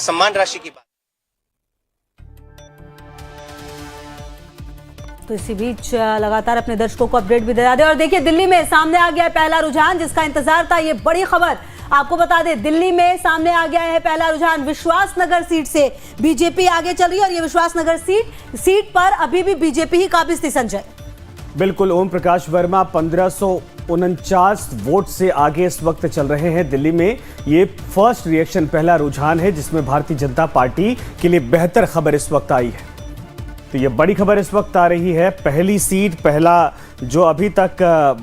सम्मान राशि की बात। तो इसी बीच लगातार अपने दर्शकों को अपडेट भी दे दे। और देखिए, दिल्ली में सामने आ गया है पहला रुझान जिसका इंतजार था। ये बड़ी खबर आपको बता दें, दिल्ली में सामने आ गया है पहला रुझान। विश्वासनगर सीट से बीजेपी आगे चल रही है और ये विश्वासनगर सीट पर अभी भी बीजेपी ही काबिज थी। संजय, बिल्कुल, ओम प्रकाश वर्मा 1549 वोट से आगे इस वक्त चल रहे हैं दिल्ली में। ये फर्स्ट रिएक्शन, पहला रुझान है जिसमें भारतीय जनता पार्टी के लिए बेहतर खबर इस वक्त आई है। तो ये बड़ी खबर इस वक्त आ रही है। पहली सीट, पहला जो अभी तक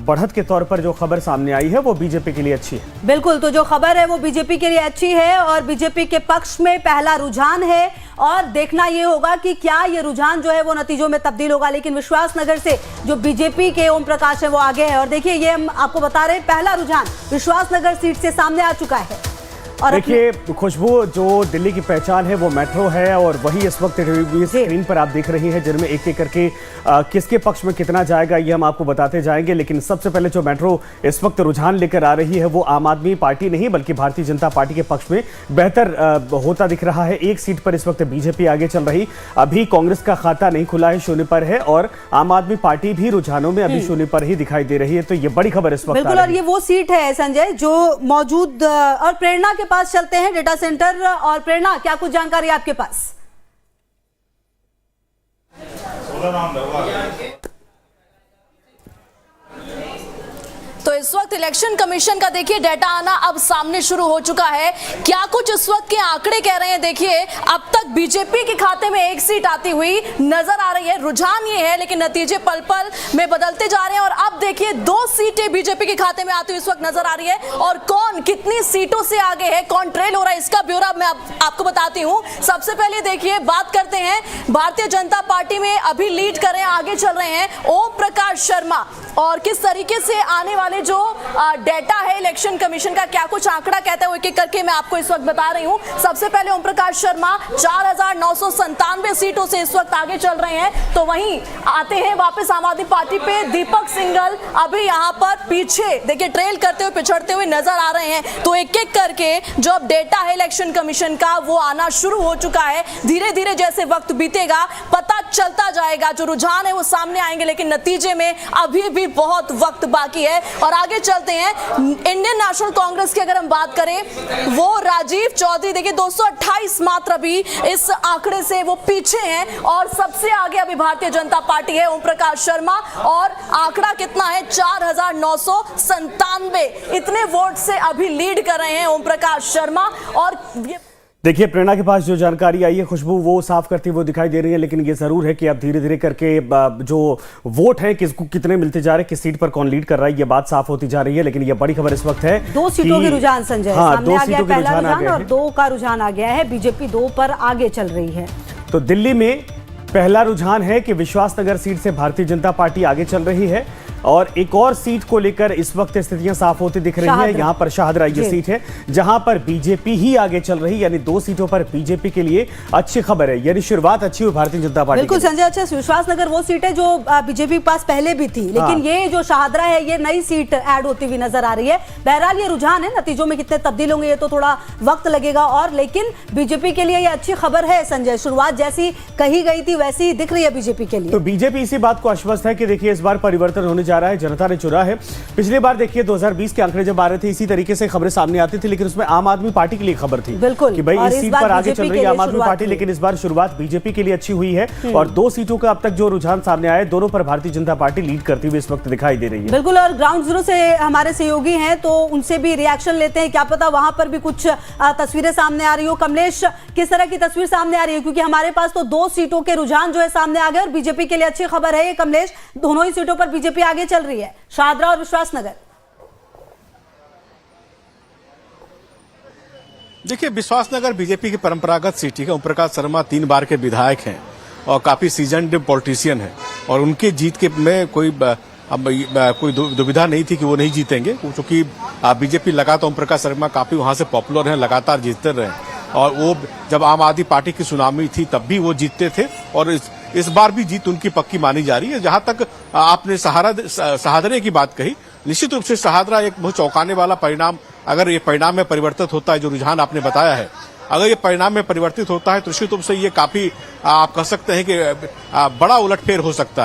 बढ़त के तौर पर जो खबर सामने आई है वो बीजेपी के लिए अच्छी है। बिल्कुल, तो जो खबर है वो बीजेपी के लिए अच्छी है और बीजेपी के पक्ष में पहला रुझान है। और देखना ये होगा कि क्या ये रुझान जो है वो नतीजों में तब्दील होगा। लेकिन विश्वासनगर से जो बीजेपी के ओम प्रकाश है वो आगे है। और देखिए, ये हम आपको बता रहे हैं, पहला रुझान विश्वासनगर सीट से सामने आ चुका है। और देखिए खुशबू, जो दिल्ली की पहचान है वो मेट्रो है और वही इस वक्त स्क्रीन पर आप देख रही हैं, जिनमें एक एक करके किसके पक्ष में कितना जाएगा ये हम आपको बताते जाएंगे। लेकिन सबसे पहले जो मेट्रो इस वक्त रुझान लेकर आ रही है वो आम आदमी पार्टी नहीं बल्कि भारतीय जनता पार्टी के पक्ष में बेहतर होता दिख रहा है। एक सीट पर इस वक्त बीजेपी आगे चल रही। अभी कांग्रेस का खाता नहीं खुला है, शून्य पर है और आम आदमी पार्टी भी रुझानों में अभी शून्य पर ही दिखाई दे रही है। तो ये बड़ी खबर इस वक्त। बिल्कुल, और ये वो सीट है संजय जो मौजूद। और प्रेरणा के पास चलते हैं, डेटा सेंटर। और प्रेरणा, क्या कुछ जानकारी आपके पास? तो इस वक्त इलेक्शन कमीशन का देखिए डाटा आना अब सामने शुरू हो चुका है। क्या कुछ इस वक्त के आंकड़े कह रहे हैं, देखिए अब तक बीजेपी के खाते में एक सीट आती हुई नजर आ रही है। रुझान ये है लेकिन नतीजे पल पल में बदलते जा रहे हैं। और अब देखिए 2 सीटें बीजेपी के खाते में आती हुई इस वक्त नजर आ रही है। और कौन कितनी सीटों से आगे है, कौन ट्रेल हो रहा है, इसका ब्यौरा मैं आपको बताती हूँ। सबसे पहले देखिए, बात करते हैं भारतीय जनता पार्टी में अभी लीड कर रहे हैं, आगे चल रहे हैं ओम प्रकाश शर्मा। और किस तरीके से आने वाले जो डेटा है इलेक्शन कमीशन का, क्या कुछ आंकड़ा कहता है वो एक एक करके मैं आपको इस वक्त बता रही हूं। सबसे पहले ओम प्रकाश शर्मा 4997 सीटों से इस वक्त आगे चल रहे हैं। तो वहीं आते हैं वापस आम आदमी पार्टी पे, दीपक सिंघल अभी यहां पर पीछे देखिए ट्रेल करते हुए, पिछड़ते हुए नजर आ रहे हैं। तो एक एक करके जो अब डेटा है इलेक्शन कमीशन का वो आना शुरू हो चुका है। धीरे धीरे जैसे वक्त बीतेगा पता चलता जाएगा, जो रुझान है वो सामने आएंगे। लेकिन नतीजे में अभी भी बहुत वक्त बाकी है। और आगे चलते हैं, इंडियन नेशनल कांग्रेस की अगर हम बात करें, वो राजीव चौधरी देखिए 228 मात्र अभी इस आंकड़े से वो पीछे हैं। और सबसे आगे अभी भारतीय जनता पार्टी है, ओम प्रकाश शर्मा। और आंकड़ा कितना है, 4997 इतने वोट से अभी लीड कर रहे हैं ओम प्रकाश शर्मा। और देखिए, प्रेरणा के पास जो जानकारी आई है खुशबू, वो साफ करती वो दिखाई दे रही है। लेकिन ये जरूर है कि अब धीरे धीरे करके जो वोट है किसको कितने मिलते जा रहे हैं, किस सीट पर कौन लीड कर रहा है, ये बात साफ होती जा रही है। लेकिन ये बड़ी खबर इस वक्त है 2 सीटों के रुझान संजय, हाँ, सामने आ गया पहला रुझान और 2 का रुझान आ गया है। बीजेपी 2 पर आगे चल रही है। तो दिल्ली में पहला रुझान है कि विश्वासनगर सीट से भारतीय जनता पार्टी आगे चल रही है। और एक और सीट को लेकर इस वक्त स्थितियां साफ होती दिख रही हैं। यहां पर शाहदरा ये सीट है जहां पर बीजेपी ही आगे चल रही है, यानी 2 सीटों पर बीजेपी के लिए अच्छी खबर है, यानी शुरुआत अच्छी हुई भारतीय जनता पार्टी। बिल्कुल संजय, अच्छा, विश्वासनगर वो सीट है जो बीजेपी के पास पहले भी थी, लेकिन ये जो शाहदरा है ये नई सीट ऐड होती हुई नजर आ रही है। बहरहाल ये रुझान है, नतीजों में कितने तब्दील होंगे ये तो थोड़ा वक्त लगेगा। और लेकिन बीजेपी के लिए ये अच्छी खबर है संजय, शुरुआत जैसी कही गई थी वैसी दिख रही है बीजेपी के लिए। तो बीजेपी इसी बात को आश्वस्त है कि देखिए इस बार परिवर्तन होने जा रहा है, जनता ने चुना है। पिछली बार देखिए 2020 के आंकड़े जब आ रहे थे इसी तरीके से खबरें सामने आती थी, लेकिन उसमें आम आदमी पार्टी के लिए खबर थी बिल्कुल कि भाई इस सीट पर आगे चल रही है आम आदमी पार्टी। लेकिन इस बार शुरुआत बीजेपी के लिए अच्छी हुई है और 2 सीटों का अब तक जो रुझान सामने आया, दोनों पर भारतीय जनता पार्टी लीड करती हुई इस वक्त दिखाई दे रही है। बिल्कुल, और ग्राउंड जीरो से हमारे सहयोगी हैं तो उनसे भी रिएक्शन लेते हैं, क्या पता वहां पर भी कुछ तस्वीरें सामने आ रही हो। कमलेश, किस तरह की तस्वीर सामने आ रही है, क्योंकि हमारे पास तो 2 सीटों के रुझान जो है सामने आ गए और बीजेपी के लिए अच्छी खबर है ये। कमलेश, दोनों ही सीटों पर बीजेपी आगे चल रही है, शाहदरा और विश्वासनगर। देखिए, विश्वासनगर बीजेपी की परंपरागत सीट है। ओम प्रकाश शर्मा 3 बार के विधायक हैं और काफी सीजन्ड पॉलिटिशियन हैं और उनके जीत के में कोई दुविधा नहीं थी कि वो नहीं जीतेंगे, क्योंकि बीजेपी लगातार ओम प्रकाश शर्मा काफी वहां से पॉपुलर हैं, लगातार जीतते रहे। और वो जब आम आदमी पार्टी की सुनामी थी तब भी वो जीतते थे और इस बार भी जीत उनकी पक्की मानी जा रही है। जहां तक आपने शाहदरे की बात कही, निश्चित रूप से शाहदरा एक बहुत चौंकाने वाला परिणाम, अगर ये परिणाम में परिवर्तित होता है, जो रुझान आपने बताया है, अगर ये परिणाम में परिवर्तित होता है तो निश्चित रूप से ये काफी आप कह सकते हैं कि बड़ा उलटफेर हो सकता है।